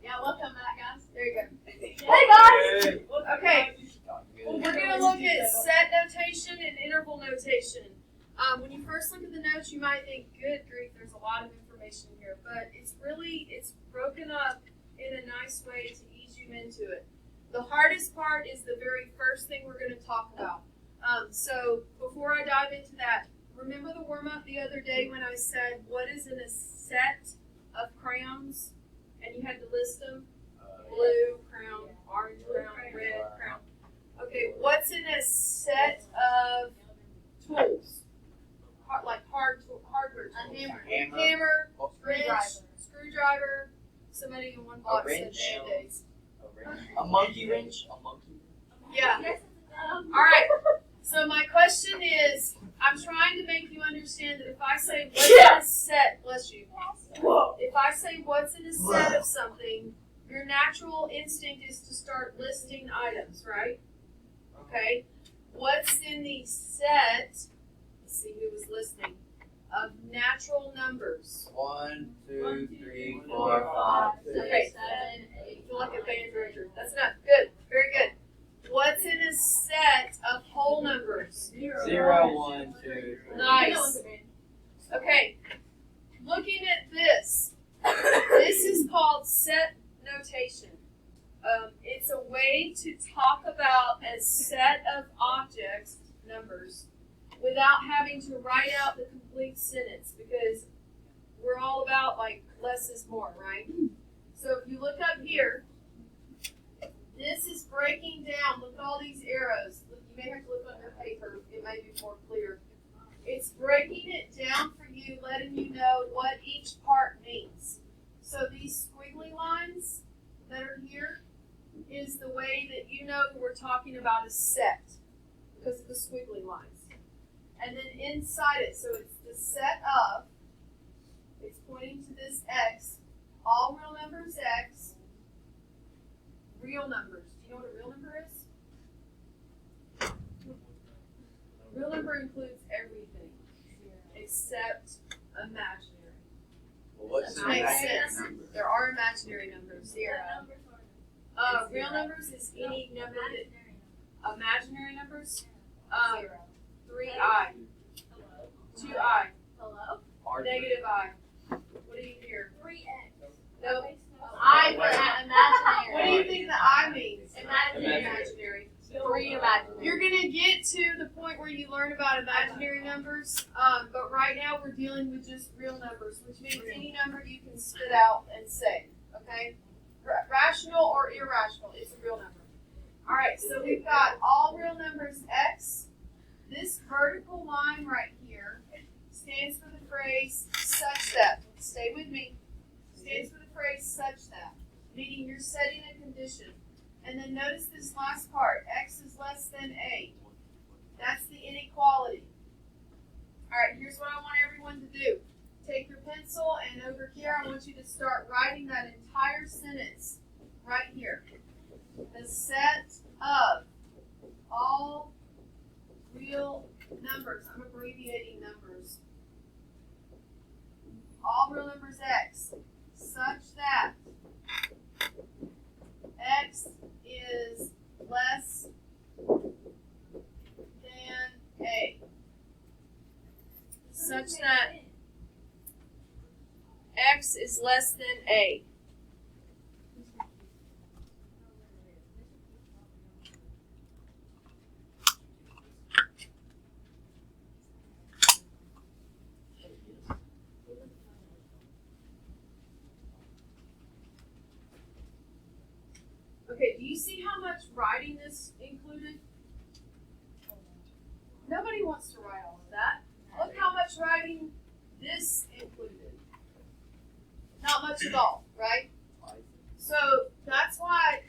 Yeah, welcome back, guys. There you go. Hey, guys! Okay. Well, we're going to look at set notation and interval notation. When you first look at the notes, you might think, good grief, there's a lot of information here. But it's broken up in a nice way to ease you into it. The hardest part is the very first thing we're going to talk about. So before I dive into that, remember the warm-up the other day when I said, what is in a set of crayons? And you had to list them? Blue crayon, orange crayon, red crayon. Okay, what's in a set of tools? Like hardware tools. A Hammer, wrench, screwdriver. Somebody in one block said band-aids. A monkey wrench? Yeah. All right. So my question is, I'm trying to make you understand that if I say what's in a set, bless you. If I say what's in a set of something, your natural instinct is to start listing items, right? Okay. What's in the set? Let's see who was listening. Of natural numbers. 1, 2, 3, 4, 5, 6, Okay. 7, 8. You feel like a band director. That's enough. Good. Very good. What's in a set of whole numbers? 0, 1, 2, 3. Nice. Okay. Looking at this. This is called set notation. It's a way to talk about a set of objects, numbers, without having to write out the complete sentence, because we're all about like less is more, right? So if you look up here, this is breaking down. Look at all these arrows. You may have to look on your paper. It may be more clear. It's breaking it down for you, letting you know what each part means. So these squiggly lines that are here is the way that you know we're talking about a set because of the squiggly lines. And then inside it, so it's the set of, it's pointing to this X, all real numbers X, real numbers. Do you know what a real number is? Real number includes everything except imaginary. Well, what's That an makes imaginary sense. number? There are imaginary numbers. Real numbers is any number that imaginary numbers. 3i, 2i, negative I. What do you hear? 3x. No. I for imaginary. What do you think the I means? Imaginary. Imaginary. 3 imaginary. You're gonna get to the point where you learn about imaginary numbers, but right now we're dealing with just real numbers, which means any number you can spit out and say. Okay, rational or irrational, it's a real number. All right, so we've got all real numbers X. This vertical line right here stands for the phrase such that. Stay with me. Stands for the phrase such that, meaning you're setting a condition. And then notice this last part, X is less than A. That's the inequality. All right, here's what I want everyone to do. Take your pencil and over here, I want you to start writing that entire sentence right here. The set of all real numbers. I'm abbreviating numbers. All real numbers X, such that X is less than A. Such that X is less than A. Okay, do you see how much writing this included? Nobody wants to write all of that. Look how much writing this included. Not much at all, right? So that's why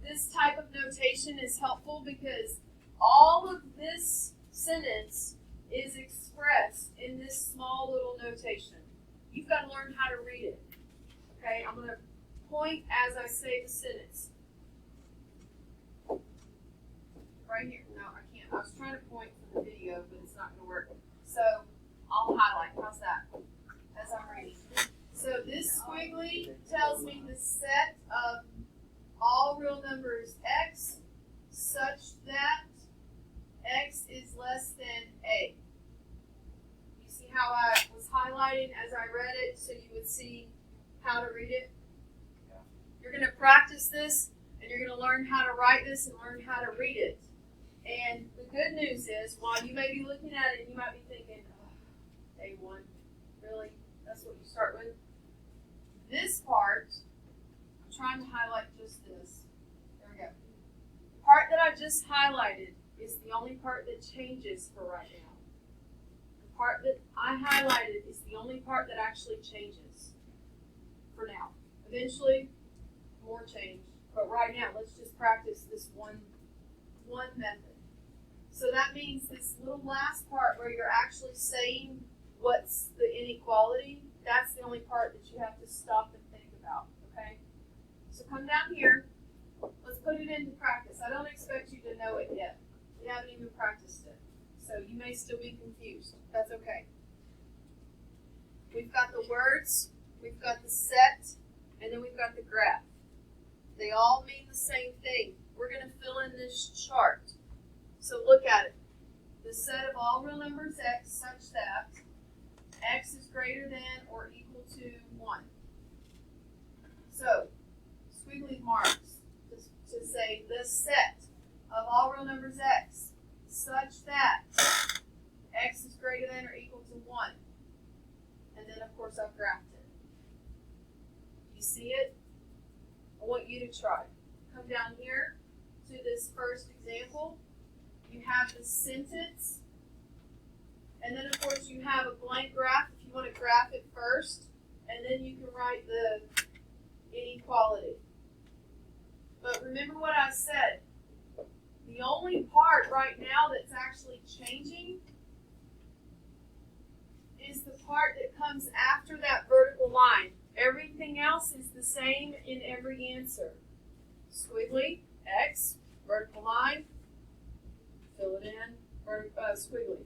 this type of notation is helpful, because all of this sentence is expressed in this small little notation. You've got to learn how to read it. Okay, I'm going to point as I say the sentence. Right here. No, I can't. I was trying to point for the video, but it's not going to work. So I'll highlight. How's that? As I'm reading. So this squiggly tells me the set of all real numbers x such that x is less than a. You see how I was highlighting as I read it so you would see how to read it? You're going to practice this and you're going to learn how to write this and learn how to read it. And the good news is, while you may be looking at it and you might be thinking, oh, A1, really? That's what you start with? This part, I'm trying to highlight just this. There we go. The part that I just highlighted is the only part that changes for right now. The part that I highlighted is the only part that actually changes for now. Eventually, more change. But right now, let's just practice this one method. So that means this little last part where you're actually saying what's the inequality, that's the only part that you have to stop and think about, okay? So come down here. Let's put it into practice. I don't expect you to know it yet. We haven't even practiced it. So you may still be confused. That's okay. We've got the words, we've got the set, and then we've got the graph. They all mean the same thing. We're going to fill in this chart. So look at it. The set of all real numbers x such that x is greater than or equal to 1. So, squiggly marks to say the set of all real numbers x such that x is greater than or equal to 1. And then, of course, I've graphed it. You see it? I want you to try. Come down here to this first example. You have the sentence, and then of course you have a blank graph if you want to graph it first, and then you can write the inequality. But remember what I said, the only part right now that's actually changing is the part that comes after that vertical line. Everything else is the same in every answer. Squiggly, x, vertical line, fill it in, squiggly.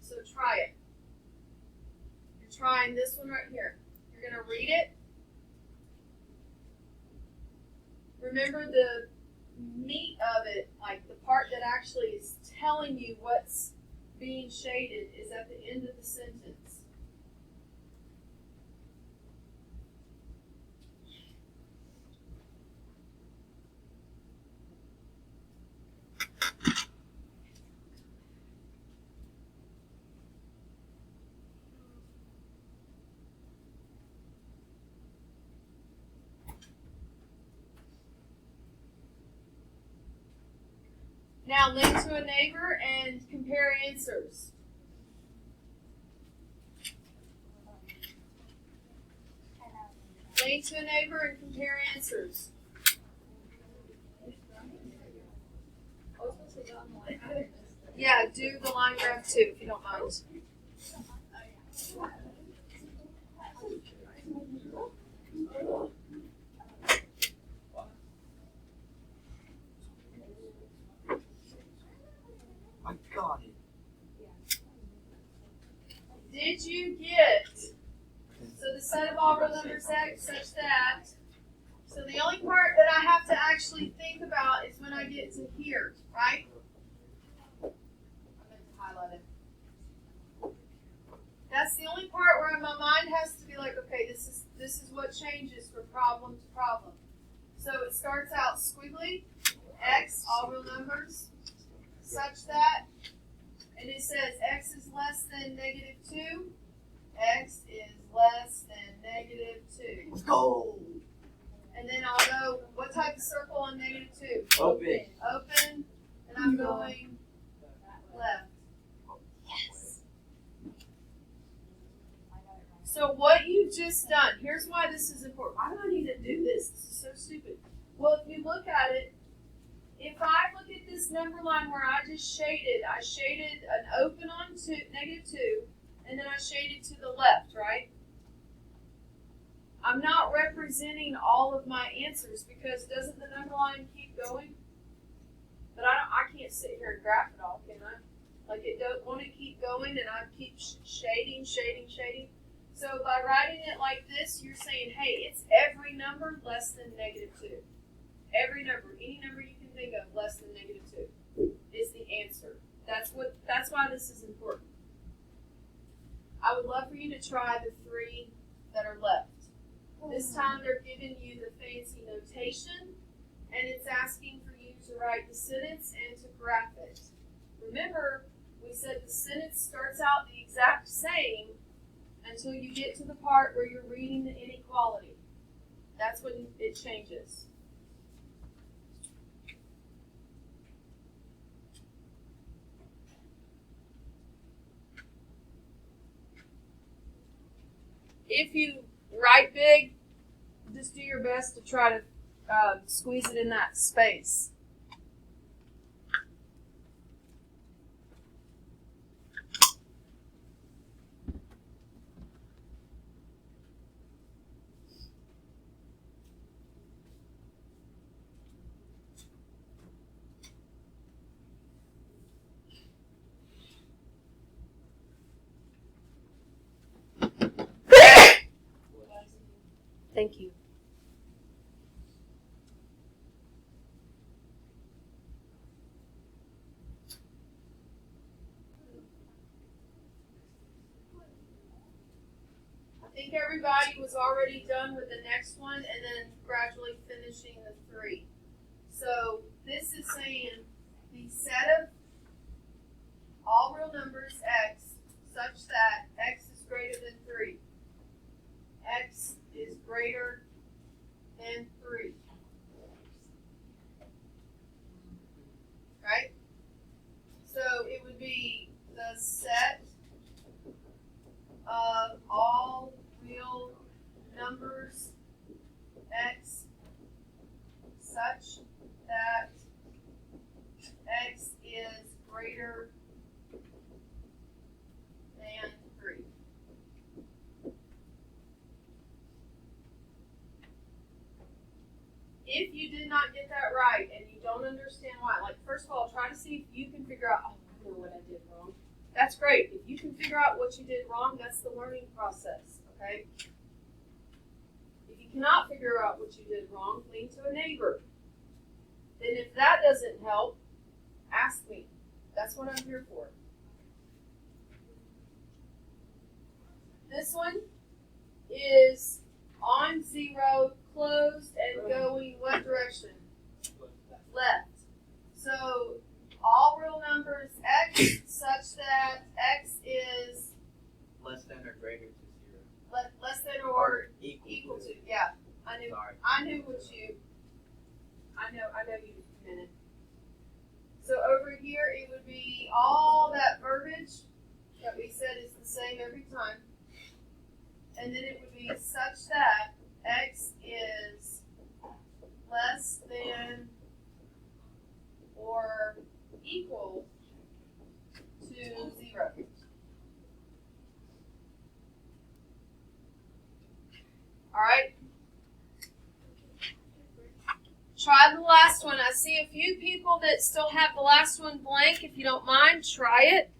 So try it. You're trying this one right here. You're going to read it. Remember the meat of it, like the part that actually is telling you what's being shaded, is at the end of the sentence. Now link to a neighbor and compare answers. Link to a neighbor and compare answers. Yeah, do the line graph too, if you don't mind. I got it. Did you get, so the set of all real numbers x such that, so the only part that I have to actually think about is when I get to here, right? I meant to highlight it. That's the only part where my mind has to be like, okay, this is what changes from problem to problem. So it starts out squiggly, x, all real numbers, such that, and it says x is less than -2, x is less than -2. Let's go. And then I'll go, what type of circle on -2? Open. Open, and I'm going left. Yes. So what you've just done, here's why this is important. Why do I need to do this? This is so stupid. Well, if you look at it, if I look at this number line where I just shaded, I shaded an open on -2, and then I shaded to the left, right? I'm not representing all of my answers because doesn't the number line keep going? But I can't sit here and graph it all, can I? Like won't it keep going and I keep shading. So by writing it like this, you're saying, hey, it's every number less than -2. Every number, any number you can think of less than -2 is the answer. That's why this is important. I would love for you to try the 3 that are left. This time they're giving you the fancy notation, and it's asking for you to write the sentence and to graph it. Remember, we said the sentence starts out the exact same until you get to the part where you're reading the inequality. That's when it changes. If you write big, just do your best to try to squeeze it in that space. Thank you. I think everybody was already done with the next one and then gradually finishing the 3. So this is saying the set of all real numbers x such that x is greater than 3. X is greater than 3. Right? So it would be the set of all real numbers x such that x is greater than 3. If you did not get that right and you don't understand why, like first of all, try to see if you can figure out, oh, I know what I did wrong. That's great. If you can figure out what you did wrong, that's the learning process, okay? If you cannot figure out what you did wrong, lean to a neighbor. Then if that doesn't help, ask me. That's what I'm here for. This one is on 0, closed, and going what direction? Left. So all real numbers x such that x is Less than or greater to 0. less than or equal to. Yeah, I knew. Sorry. I knew what you. I know you meant it. So over here it would be all that verbiage that we said is the same every time, and then it would be such that x is less than or equal to 0. All right. Try the last one. I see a few people that still have the last one blank. If you don't mind, try it.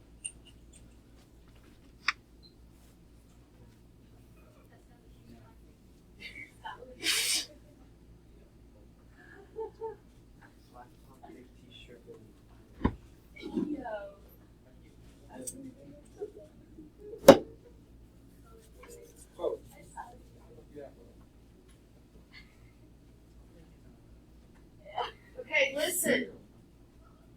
Okay, listen.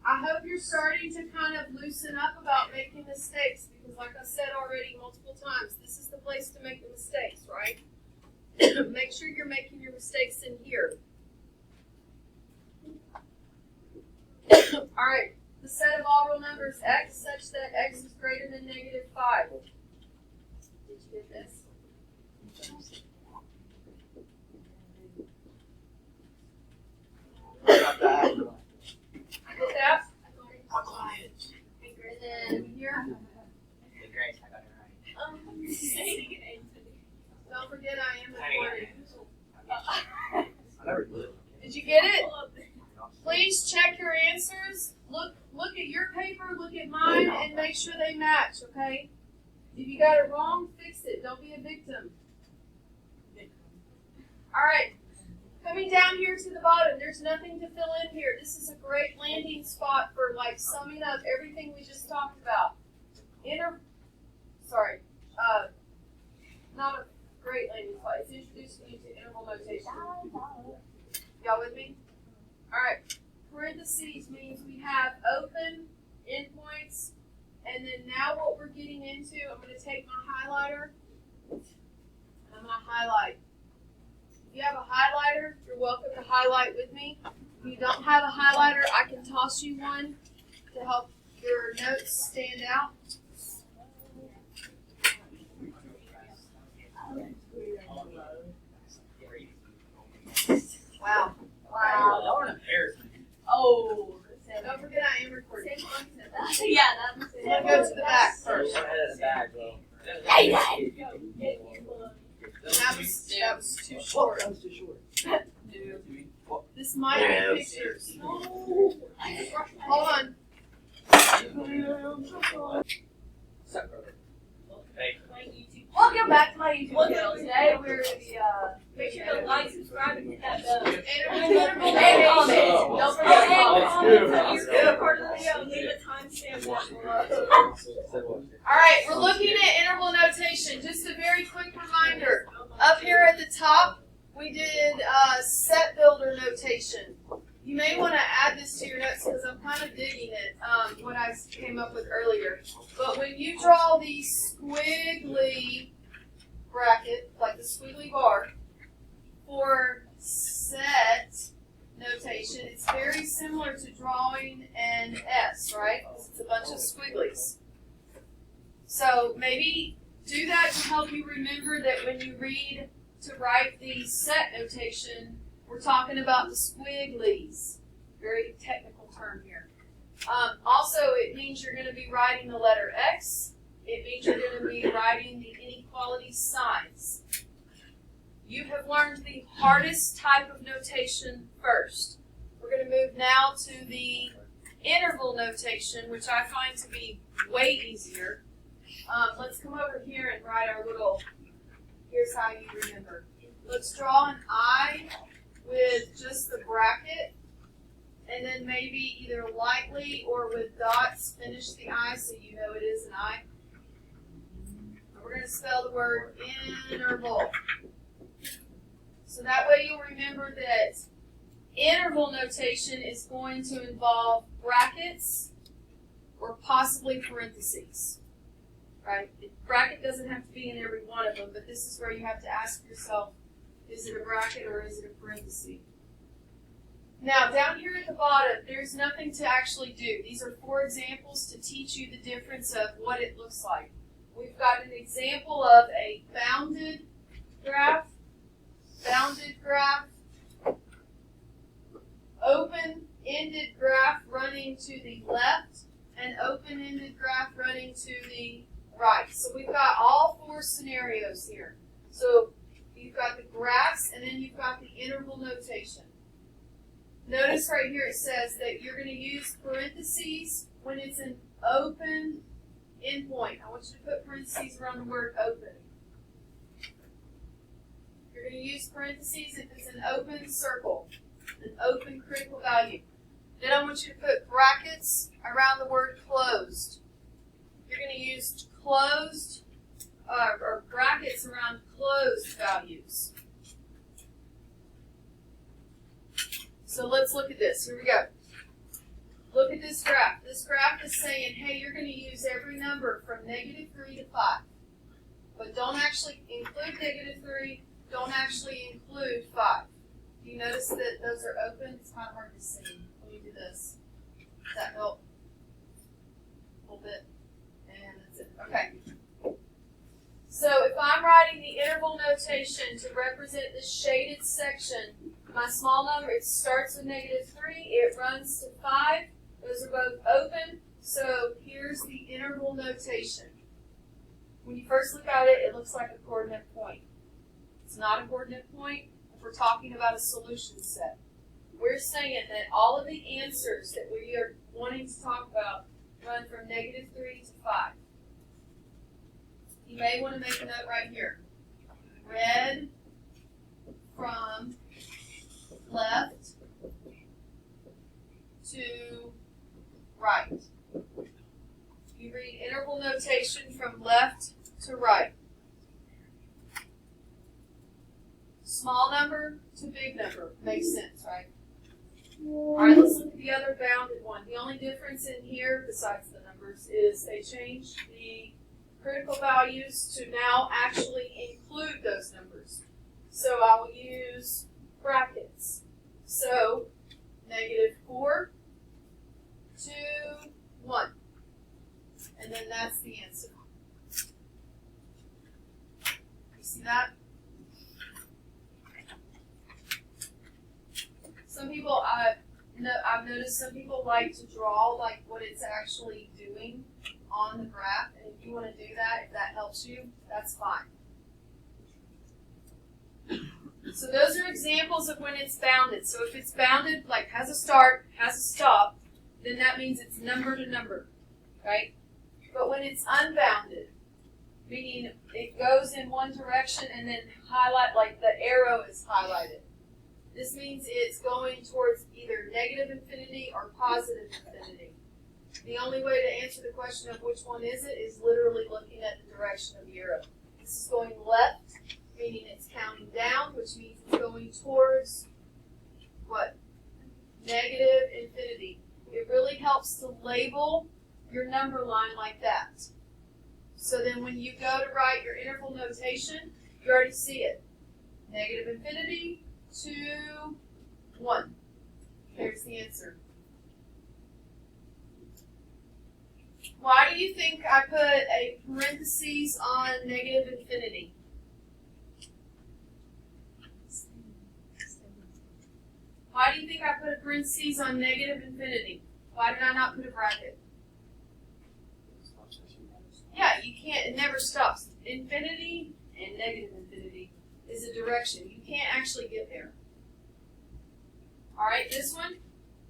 I hope you're starting to kind of loosen up about making mistakes because like I said already multiple times, this is the place to make the mistakes, right? Make sure you're making your mistakes in here. All right, the set of all real numbers x such that x is greater than -5. Did you get this? Got that. Get that? I got it. And then here. Hey, Grace, I got it right. Don't forget I am recording. I never did. Did you get it? Please check your answers. Look at your paper, look at mine, and make sure they match, okay? If you got it wrong, fix it. Don't be a victim. All right. Coming down here to the bottom, there's nothing to fill in here. This is a great landing spot for like summing up everything we just talked about. Not a great landing spot. It's introducing you to interval notation. Y'all with me? All right. Parentheses means we have open endpoints, and then now what we're getting into, I'm going to take my highlighter, and I'm going to highlight. If you have a highlighter, you're welcome to highlight with me. If you don't have a highlighter, I can toss you one to help your notes stand out. Wow. Y'all are embarrassing. Oh, don't forget I am recording. Yeah, that's it. I'm going to go to the back first. One head of the bag, bro. That was too short. That was too short. This might be pictures. Hold on. Hey. Welcome back to my YouTube channel. Today we're going to be Make sure to like, subscribe, and hit that bell. And comment. Don't forget to comment. If you're good part of the video, leave a timestamp down below. All right, we're looking at interval notation. Just a very quick reminder. Up here at the top, we did set builder notation. You may want to add this to your notes because I'm kind of digging it, what I came up with earlier. But when you draw the squiggly bracket, like the squiggly bar, for set notation, it's very similar to drawing an S, right? Because it's a bunch of squigglies. So maybe do that to help you remember that when you read to write the set notation, we're talking about the squigglies. Very technical term here. Also, it means you're going to be writing the letter X. It means you're going to be writing the inequality signs. You have learned the hardest type of notation first. We're going to move now to the interval notation, which I find to be way easier. Let's come over here and write our little, here's how you remember. Let's draw an I with just the bracket, and then maybe either lightly or with dots finish the I so you know it is an I. And we're going to spell the word interval. So that way you'll remember that interval notation is going to involve brackets or possibly parentheses. Right? The bracket doesn't have to be in every one of them, but this is where you have to ask yourself, is it a bracket or is it a parenthesis? Now, down here at the bottom, there's nothing to actually do. These are 4 examples to teach you the difference of what it looks like. We've got an example of a bounded graph, open-ended graph running to the left, and open-ended graph running to the right. So we've got all 4 scenarios here. So you've got the graphs, and then you've got the interval notation. Notice right here it says that you're going to use parentheses when it's an open endpoint. I want you to put parentheses around the word open. You're going to use parentheses if it's an open circle, an open critical value. Then I want you to put brackets around the word closed. You're going to use closed or brackets around closed values. So let's look at this. Here we go. Look at this graph. This graph is saying, hey, you're going to use every number from -3 to 5. But don't actually include -3. Don't actually include 5. Do you notice that those are open? It's kind of hard to see. Let me do this. Does that help? A little bit. And that's it. Okay. So if I'm writing the interval notation to represent the shaded section, my small number, it starts with -3, it runs to 5. Those are both open. So here's the interval notation. When you first look at it, it looks like a coordinate point. It's not a coordinate point if we're talking about a solution set. We're saying that all of the answers that we are wanting to talk about run from -3 to 5. you may want to make a note right here. Read from left to right. You read interval notation from left to right. Small number to big number. Makes sense, right? Alright, let's look at the other bounded one. The only difference in here, besides the numbers, is they changed the critical values to now actually include those numbers. So I will use brackets. So, -4, 2, 1. And then that's the answer. You see that? Some people, I've noticed some people like to draw like what it's actually doing on the graph, and if you want to do that, if that helps you, that's fine. So those are examples of when it's bounded. So if it's bounded, like has a start, has a stop, then that means it's number to number, right? But when it's unbounded, meaning it goes in one direction and then highlight, like the arrow is highlighted. This means it's going towards either negative infinity or positive infinity. The only way to answer the question of which one is it is literally looking at the direction of the arrow. This is going left, meaning it's counting down, which means it's going towards what? Negative infinity. It really helps to label your number line like that. So then when you go to write your interval notation, you already see it. Negative infinity, 2, 1. There's the answer. Why do you think I put a parentheses on negative infinity? Why do you think I put a parentheses on negative infinity? Why did I not put a bracket? Yeah, you can't, it never stops. Infinity and negative infinity is a direction. You can't actually get there. Alright, this one,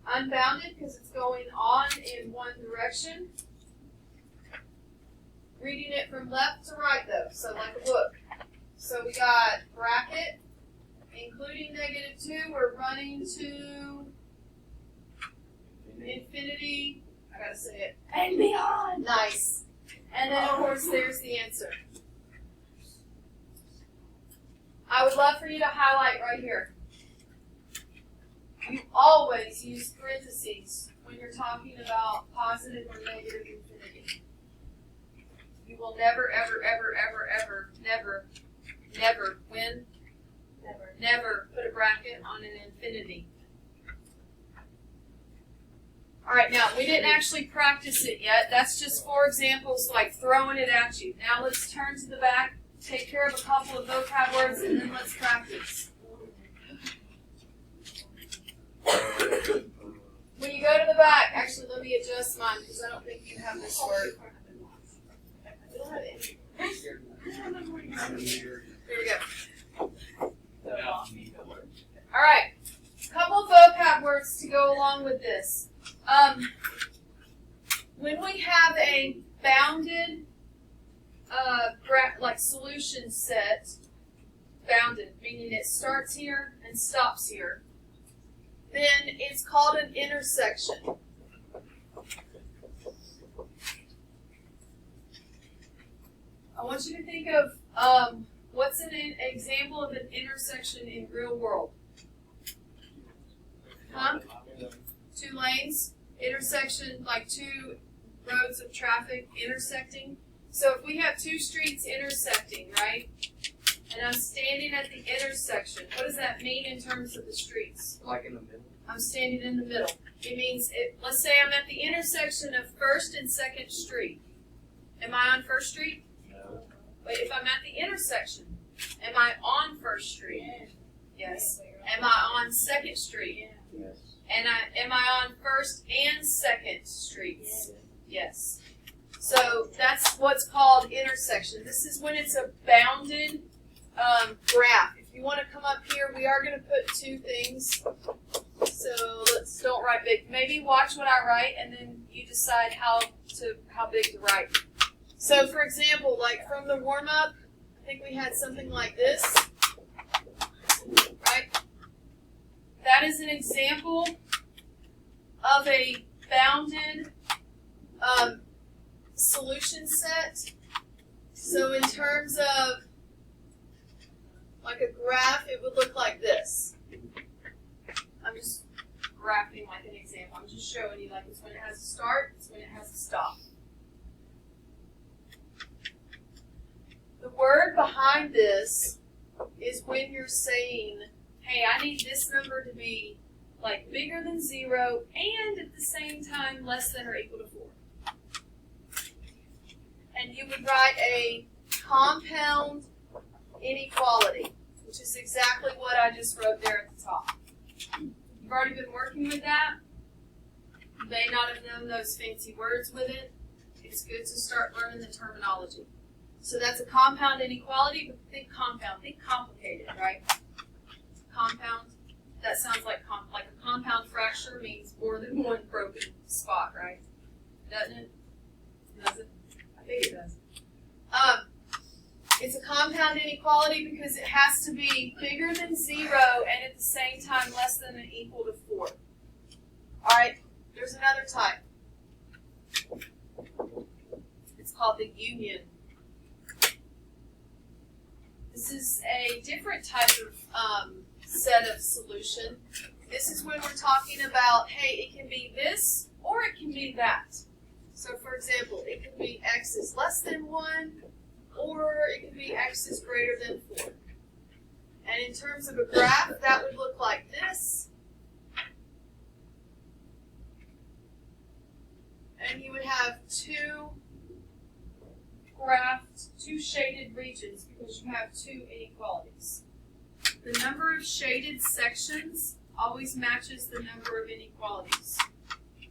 unbounded because it's going on in one direction. Reading it from left to right though, so like a book. So we got bracket, including -2, we're running to infinity. I gotta say it. And beyond. Nice. And then of course there's the answer. I would love for you to highlight right here. You always use parentheses when you're talking about positive or negative infinity. You will never, ever, ever, ever, ever, never, never, when? Never put a bracket on an infinity. Alright, now we didn't actually practice it yet. That's just 4 examples, like throwing it at you. Now let's turn to the back, take care of a couple of vocab words, and then let's practice. When you go to the back, actually let me adjust mine because I don't think you have this word. I don't have it. There we go. Alright, a couple of vocab words to go along with this. When we have a bounded like solution set, bounded, meaning it starts here and stops here, then it's called an intersection. I want you to think of what's an example of an intersection in real world? Huh? 2 lanes, intersection, like 2 roads of traffic intersecting. So if we have 2 streets intersecting, right? And I'm standing at the intersection, what does that mean in terms of the streets? Like in the middle? I'm standing in the middle. It means, let's say I'm at the intersection of 1st and 2nd Street. Am I on 1st Street? No. Wait, if I'm at the intersection, am I on 1st Street? Yes. Am I on 2nd Street? Yes. And am I on 1st and 2nd Streets? Yes. So that's what's called intersection. This is when it's a bounded graph. If you want to come up here, we are going to put 2 things. So don't write big. Maybe watch what I write, and then you decide how big to write. So for example, like from the warm-up, I think we had something like this, right? That is an example of a bounded solution set. So in terms of like a graph, it would look like this. I'm just graphing like an example. I'm just showing you like it's when it has a start, it's when it has a stop. The word behind this is when you're saying, hey, I need this number to be like bigger than 0 and at the same time less than or equal to 4. And you would write a compound inequality, which is exactly what I just wrote there at the top. You've already been working with that. You may not have known those fancy words with it. It's good to start learning the terminology. So that's a compound inequality, but think compound, think complicated, right? Compound, that sounds like a compound fracture means more than one broken spot, right? Doesn't it? Does it? I think it does. It's a compound inequality because it has to be bigger than 0 and at the same time less than or equal to 4. All right, there's another type. It's called the union. This is a different type of set of solution. This is when we're talking about, hey, it can be this or it can be that. So for example, it can be x is less than 1 or it can be x is greater than 4. And in terms of a graph, that would look like this. And you would have two shaded regions because you have two inequalities. The number of shaded sections always matches the number of inequalities.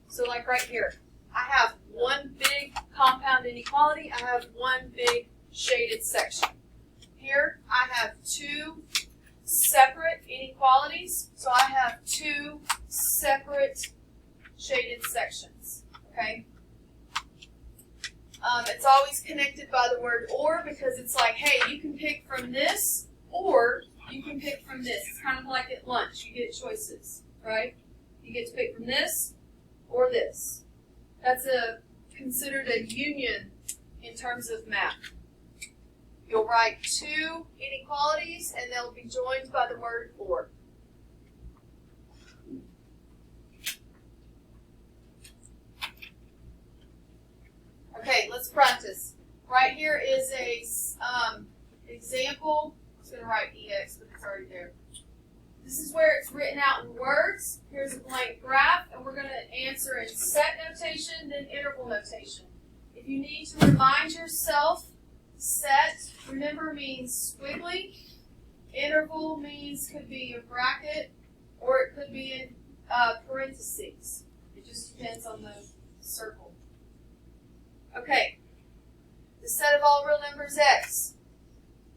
So like right here, I have one big compound inequality, I have one big shaded section. Here I have two separate inequalities, so I have two separate shaded sections, okay? It's always connected by the word or because it's like, hey, you can pick from this or you can pick from this. It's kind of like at lunch. You get choices, right? You get to pick from this or this. That's considered a union in terms of math. You'll write two inequalities and they'll be joined by the word or. Okay, let's practice. Right here is a example. I was going to write EX, but it's already there. This is where it's written out in words. Here's a blank graph, and we're going to answer in set notation, then interval notation. If you need to remind yourself, set, remember, means squiggly. Interval means could be a bracket, or it could be in parentheses. It just depends on the circle. Okay, the set of all real numbers x,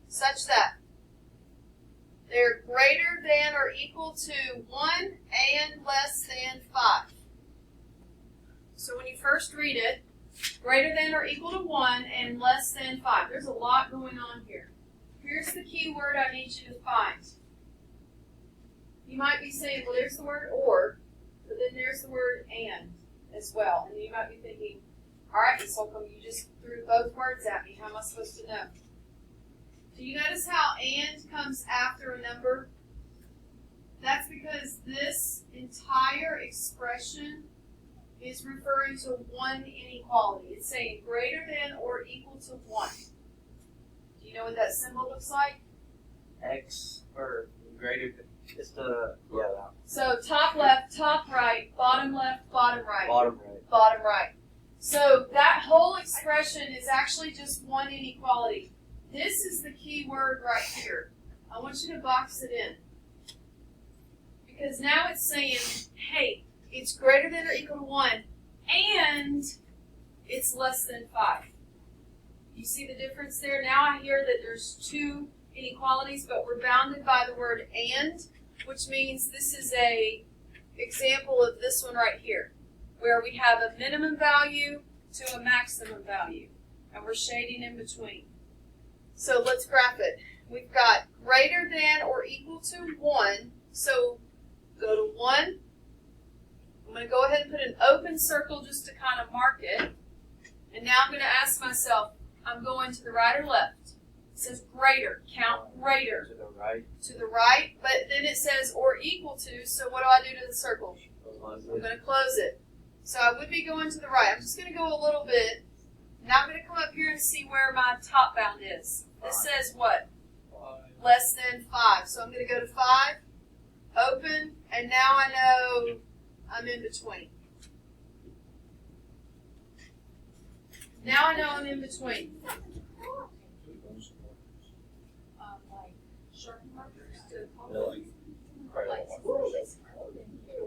such that they're greater than or equal to 1 and less than 5. So when you first read it, greater than or equal to 1 and less than 5. There's a lot going on here. Here's the key word I need you to find. You might be saying, well, there's the word or, but then there's the word and as well. And you might be thinking, all right, Ms. Holcombe, you just threw both words at me. How am I supposed to know? Do you notice how and comes after a number? That's because this entire expression is referring to one inequality. It's saying greater than or equal to 1. Do you know what that symbol looks like? X or greater than just that. So top left, top right, bottom left, bottom right. Bottom right. Bottom right. So that whole expression is actually just one inequality. This is the key word right here. I want you to box it in. Because now it's saying, hey, it's greater than or equal to 1, and it's less than 5. You see the difference there? Now I hear that there's two inequalities, but we're bounded by the word and, which means this is a example of this one right here, where we have a minimum value to a maximum value. and we're shading in between. So let's graph it. We've got greater than or equal to 1. So go to 1. I'm going to go ahead and put an open circle just to kind of mark it. And now I'm going to ask myself, I'm going to the right or left? It says greater. Count greater. To the right. To the right, but then it says or equal to, so what do I do to the circle? I'm going to close it. So I would be going to the right. I'm just going to go a little bit. Now I'm going to come up here and see where my top bound is. This says what? Less than 5. So I'm going to go to 5, open, and now I know I'm in between. Now I know I'm in between. Like sharp markers to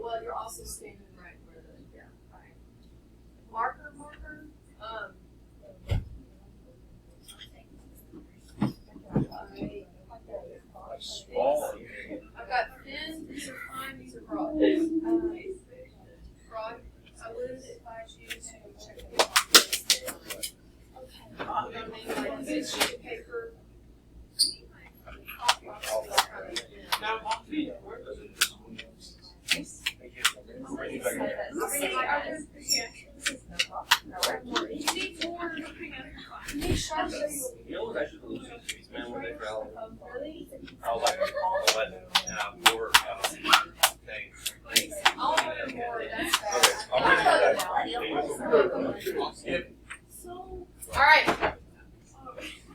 well, you're also standing right where the right. Marker. I've got thin, these are fine, these are broad. Broad, I would advise you to check the box. Okay. Like this sheet of paper. Alright.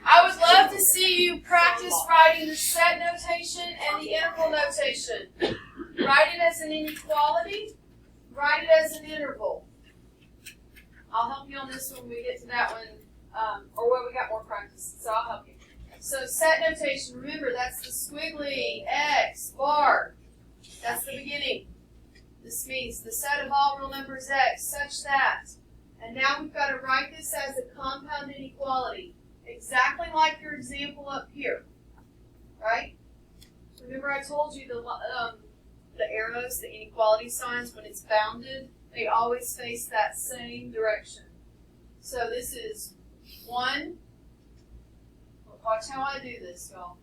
I would love to see you practice writing the set notation and the interval notation. Write it as an inequality. Write it as an interval. I'll help you on this when we get to that one, or when we got more practice, so I'll help you. So set notation, remember that's the squiggly X bar. That's the beginning. This means the set of all real numbers X such that. And now we've got to write this as a compound inequality, exactly like your example up here, right? Remember I told you the arrows, the inequality signs, when it's bounded, they always face that same direction. So this is 1. Watch how I do this, y'all.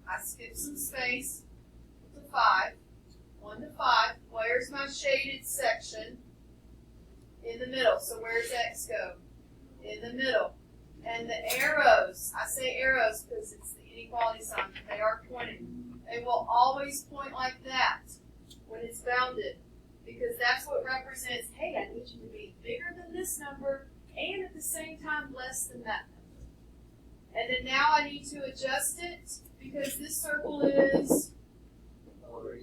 I skip some space to 5. 1 to 5. Where's my shaded section? In the middle. So where's X go? In the middle. And the arrows, I say arrows because it's the inequality sign. They are pointing. They will always point like that when it's bounded, because that's what represents, hey, I need you to be bigger than this number and at the same time less than that number. And then now I need to adjust it because this circle is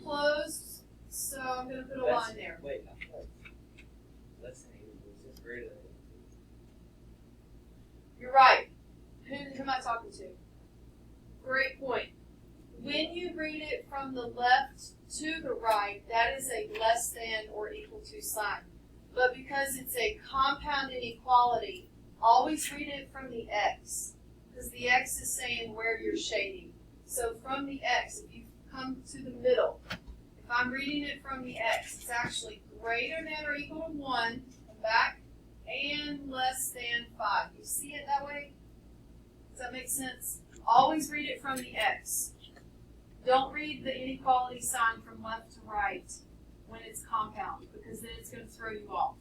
closed, so I'm going to put a line there. Wait, less than 8 is greater than 8. You're right. Who am I talking to? Great point. When you read it from the left to the right, that is a less than or equal to sign. But because it's a compound inequality, always read it from the X, because the X is saying where you're shading. So from the X, if you come to the middle, if I'm reading it from the X, it's actually greater than or equal to 1, back, and less than 5. You see it that way? Does that make sense? Always read it from the X. Don't read the inequality sign from left to right when it's compound, because then it's going to throw you off.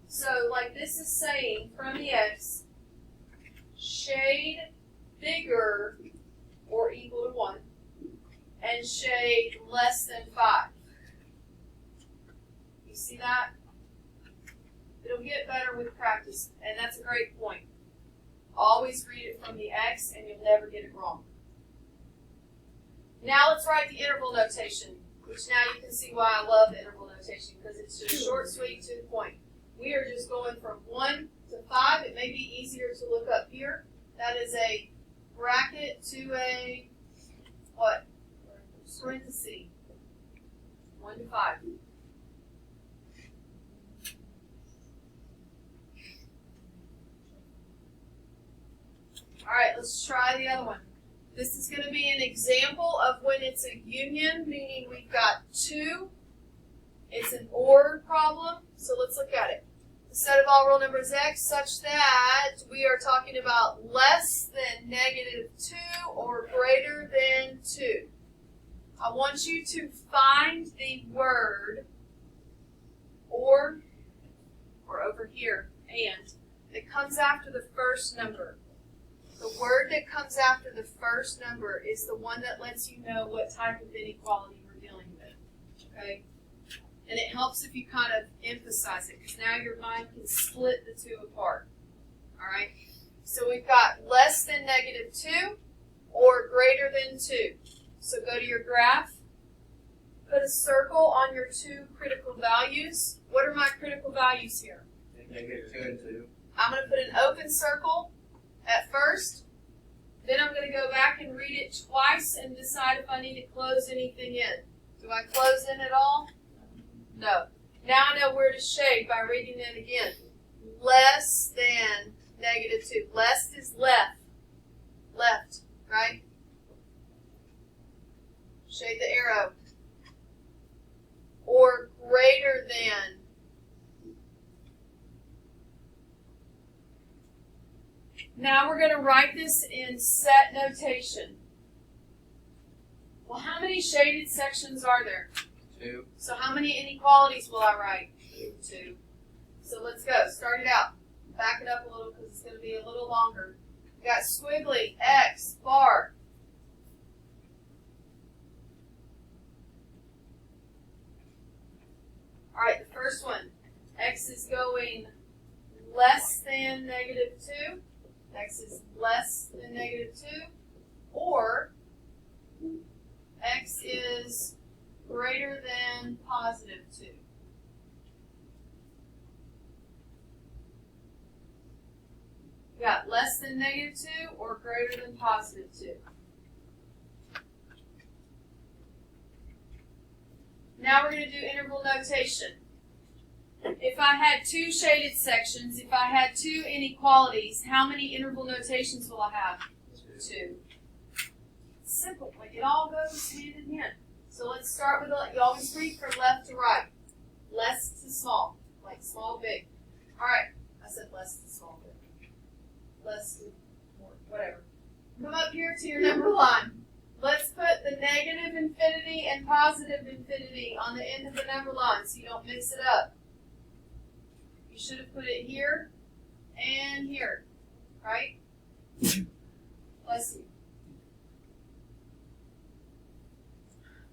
So like this is saying from the X, shade bigger or equal to 1, and shade less than 5. You see that? It'll get better with practice, and that's a great point. Always read it from the X, and you'll never get it wrong. Now let's write the interval notation, which now you can see why I love interval notation, because it's just short, sweet, to the point. We are just going from 1 to 5. It may be easier to look up here. That is a bracket to a, what? Parenthesis. 1 to 5. All right, let's try the other one. This is going to be an example of when it's a union, meaning we've got 2. It's an OR problem, so let's look at it. The set of all real numbers x such that we are talking about less than -2 or greater than 2. I want you to find the word or over here, and, that comes after the first number. The word that comes after the first number is the one that lets you know what type of inequality we're dealing with. Okay? And it helps if you kind of emphasize it, because now your mind can split the two apart. Alright? So we've got less than -2 or greater than 2. So go to your graph. Put a circle on your two critical values. What are my critical values here? -2 and 2. I'm going to put an open circle at first. Then I'm going to go back and read it twice and decide if I need to close anything in. Do I close in at all? No. Now I know where to shade by reading it again. Less than -2. Less is left. Left, right? Shade the arrow. Or greater than. Now we're going to write this in set notation. Well, how many shaded sections are there? 2. So how many inequalities will I write? 2. So let's go. Start it out. Back it up a little because it's going to be a little longer. We got squiggly, X, bar. All right, the first one. X is going less than -2. X is less than -2. Or X is greater than +2. We got less than -2 or greater than +2. Now we're going to do interval notation. If I had 2 shaded sections, if I had 2 inequalities, how many interval notations will I have? 2. Simple. Like it all goes hand in hand. So let's start with, you always read from left to right. Less to small. Like small, big. Alright. I said less to small, big. Less to more, whatever. Come up here to your number line. Let's put the negative infinity and positive infinity on the end of the number line so you don't mix it up. You should have put it here and here, right? Bless you.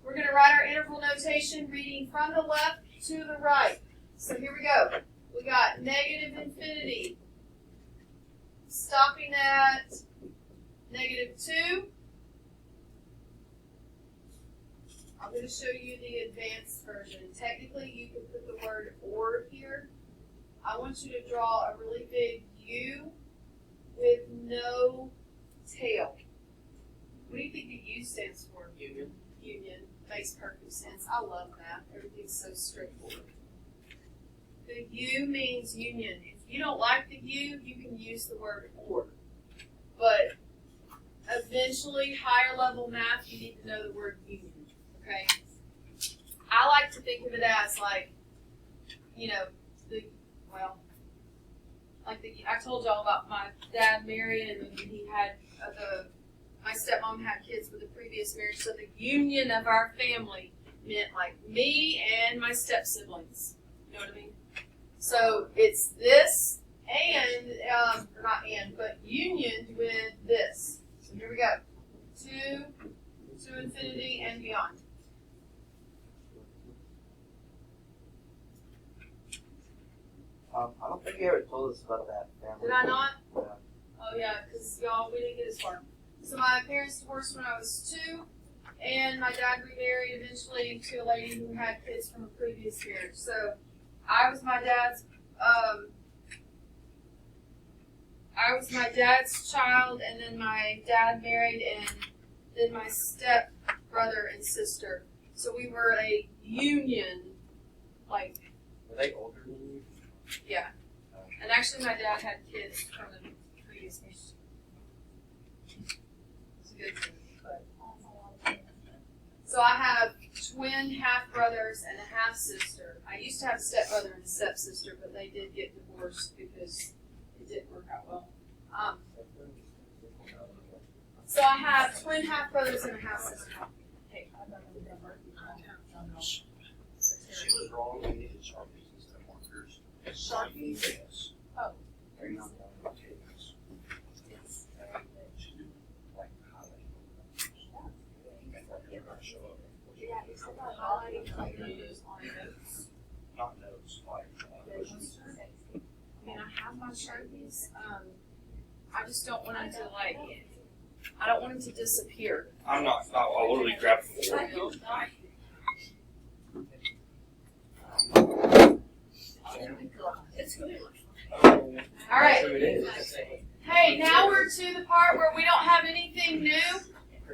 We're going to write our interval notation reading from the left to the right. So here we go. We got negative infinity stopping at -2. I'm going to show you the advanced version. Technically, you can put the word or here. I want you to draw a really big U with no tail. What do you think the U stands for? Union. Union. Makes perfect sense. I love that. Everything's so straightforward. The U means union. If you don't like the U, you can use the word or. But eventually, higher level math, you need to know the word union. Okay? I like to think of it as like, you know, I told y'all about my dad married and then he had my stepmom had kids with a previous marriage, so the union of our family meant like me and my step siblings. You know what I mean? So it's this and, or not and, but union with this. So here we go. 2 to infinity and beyond. I don't think you ever told us about that family. Did I not? Yeah. Oh yeah, because y'all, we didn't get as far. So my parents divorced when I was 2, and my dad remarried eventually to a lady who had kids from a previous marriage. So I was my dad's child, and then my dad married, and then my step brother and sister. So we were a union, like. Were they older than you? Yeah. And actually my dad had kids from the previous marriage. It's a good thing. But. So I have twin twin half-brothers and a half-sister. I used to have a stepbrother and a stepsister, but they did get divorced because it didn't work out well. So I have twin half-brothers and a half-sister. Okay. She was wrong. We needed Sharpies instead of markers. Sharpies? Yes. Oh. They're not tables. Yes. She did like highlighting. Show up. Not notes, like. I mean, I have my Sharpies. I just don't want them to like. I don't want them to disappear. I'm not. I literally grabbed four. All right. Hey, now we're to the part where we don't have anything new.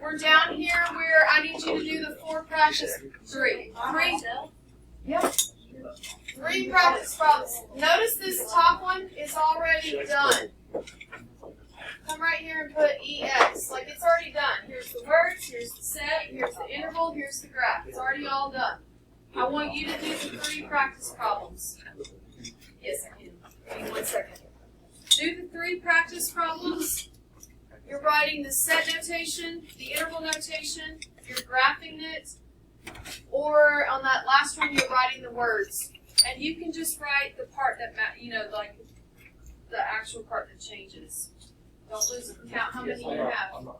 We're down here where I need you to do the 4 practice. Three. Yep. 3 practice problems. Notice this top one is already done. Come right here and put EX. Like it's already done. Here's the words, here's the set, here's the interval, here's the graph. It's already all done. I want you to do the 3 practice problems. Yes, I can. Give me 1 second. Do the 3 practice problems. You're writing the set notation, the interval notation, you're graphing it, or on that last one you're writing the words. And you can just write the part that, like the actual part that changes. Don't lose it. Count how many you have. How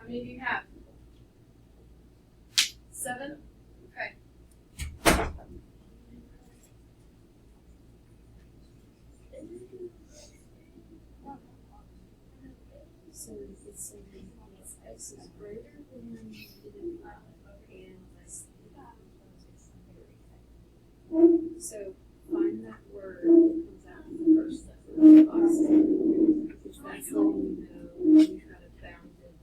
many do you have? 7? Okay. So it's saying x is greater than and so find that word that comes out in the first box. That's letting you know you've got it bounded.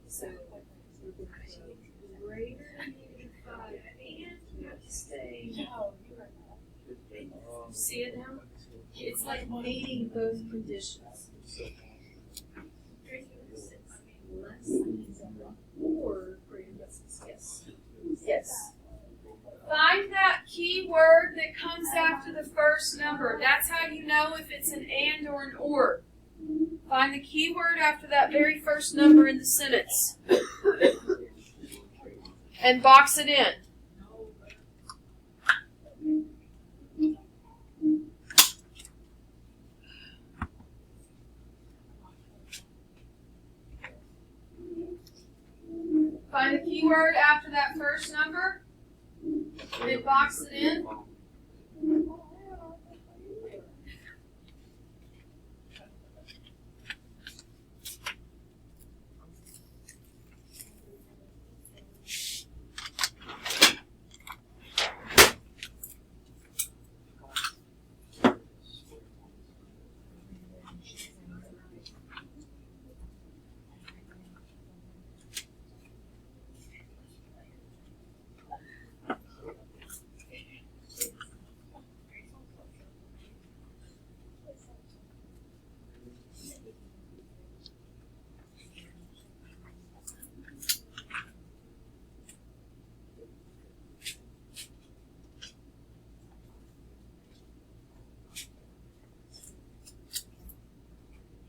So we're going to put greater than -5 and we have to stay. See it now? It's like meeting both conditions. Less than or greater than 6. Yes. Yes. Find that key word that comes after the first number. That's how you know if it's an and or an or. Find the key word after that very first number in the sentence. And box it in. Find the keyword after that first number, and then box it in.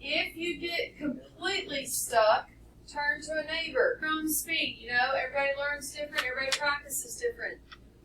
If you get completely stuck, turn to a neighbor. From speed, everybody learns different, everybody practices different.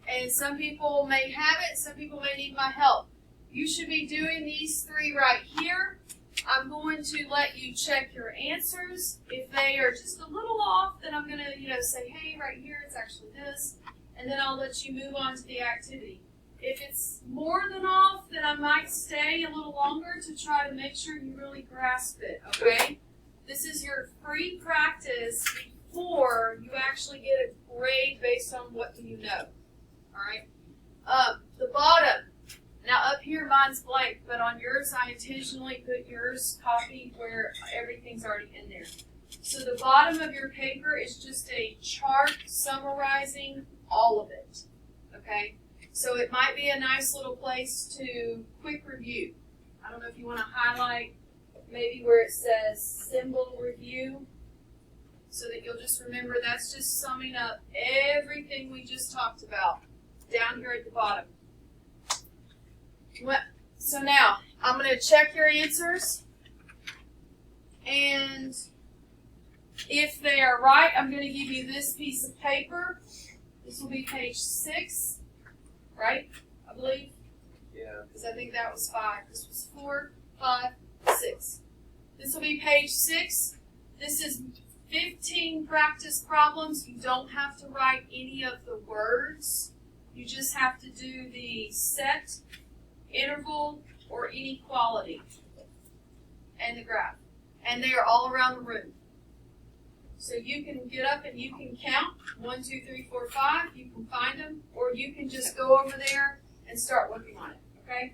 And some people may have it, some people may need my help. You should be doing these 3 right here. I'm going to let you check your answers. If they are just a little off, then I'm going to, say, hey, right here, it's actually this. And then I'll let you move on to the activity. If it's more than off, then I might stay a little longer to try to make sure you really grasp it, okay? This is your free practice before you actually get a grade based on what you know, all right? The bottom. Now up here mine's blank, but on yours I intentionally put yours copied where everything's already in there. So the bottom of your paper is just a chart summarizing all of it, okay? So it might be a nice little place to quick review. I don't know if you want to highlight maybe where it says symbol review. so that you'll just remember that's just summing up everything we just talked about down here at the bottom. So now, I'm going to check your answers, and if they are right, I'm going to give you this piece of paper. This will be page 6, right? I believe. Yeah. Because I think that was 5. This was 4, 5, 6. This will be page 6. This is 15 practice problems. You don't have to write any of the words. You just have to do the set, interval, or inequality, and the graph. And they are all around the room. So you can get up and you can count 1, 2, 3, 4, 5. You can find them, or you can just go over there and start working on it. Okay?